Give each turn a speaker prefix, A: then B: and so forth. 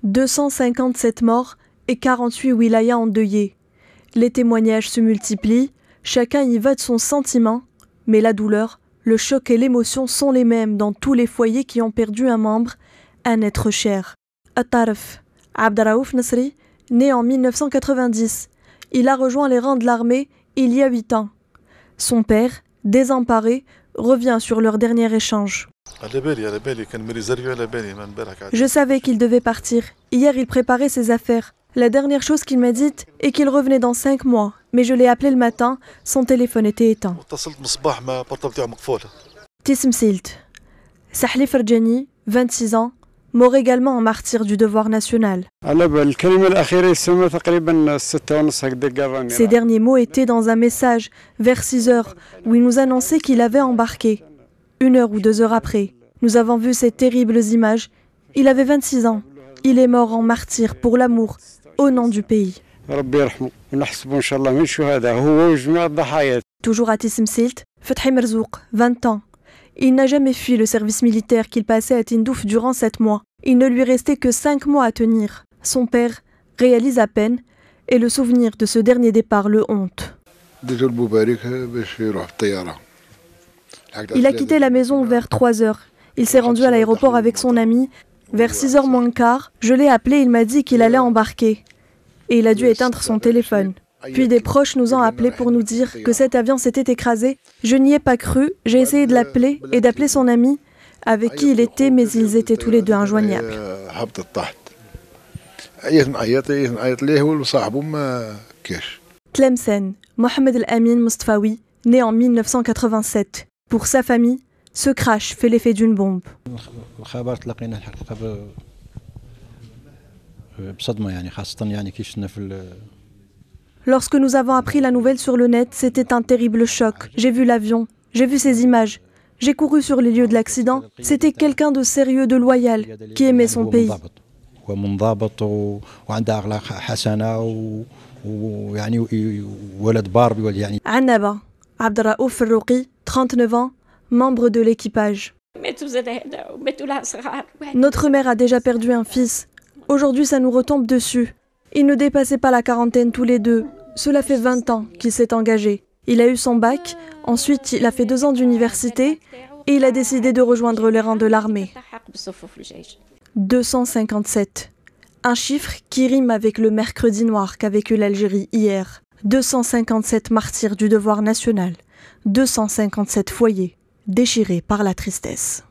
A: 257 morts et 48 wilayas endeuillés. Les témoignages se multiplient, chacun y va de son sentiment, mais la douleur, le choc et l'émotion sont les mêmes dans tous les foyers qui ont perdu un membre, un être cher. At-Tarf, Abdraouf Nasri, né en 1990. Il a rejoint les rangs de l'armée il y a 8 ans. Son père, désemparé, revient sur leur dernier échange. Je savais qu'il devait partir. Hier, il préparait ses affaires. La dernière chose qu'il m'a dite est qu'il revenait dans 5 mois. Mais je l'ai appelé le matin, son téléphone était éteint. Tism Silt. Sahli Ferjani, 26 ans, mort également en martyr du devoir national. Ces derniers mots étaient dans un message, vers 6 heures, où il nous annonçait qu'il avait embarqué. 1 heure ou 2 heures après, nous avons vu ces terribles images. Il avait 26 ans. Il est mort en martyr pour l'amour, au nom du pays. Toujours à Tism Silt, Fethi Merzouk, 20 ans. Il n'a jamais fui le service militaire qu'il passait à Tindouf durant 7 mois. Il ne lui restait que 5 mois à tenir. Son père réalise à peine, et le souvenir de ce dernier départ le honte. Il a quitté la maison vers 3 heures. Il s'est rendu à l'aéroport avec son ami. Vers 6 heures moins le quart, je l'ai appelé, il m'a dit qu'il allait embarquer. Et il a dû éteindre son téléphone. Puis des proches nous ont appelés pour nous dire que cet avion s'était écrasé. Je n'y ai pas cru, j'ai essayé de l'appeler et d'appeler son ami, avec qui il était, mais ils étaient tous les deux injoignables. Tlemcen, Mohamed El-Amin Mostfawi, né en 1987. Pour sa famille, ce crash fait l'effet d'une bombe. Lorsque nous avons appris la nouvelle sur le net, c'était un terrible choc. J'ai vu l'avion, j'ai vu ces images. J'ai couru sur les lieux de l'accident. C'était quelqu'un de sérieux, de loyal, qui aimait son pays. Annaba, Abdraouf Ferrouqi, 39 ans, membre de l'équipage. Notre mère a déjà perdu un fils. Aujourd'hui, ça nous retombe dessus. Il ne dépassait pas la quarantaine tous les deux. Cela fait 20 ans qu'il s'est engagé. Il a eu son bac, ensuite il a fait 2 ans d'université et il a décidé de rejoindre les rangs de l'armée. 257. Un chiffre qui rime avec le mercredi noir qu'a vécu l'Algérie hier. 257 martyrs du devoir national. 257 foyers déchirés par la tristesse.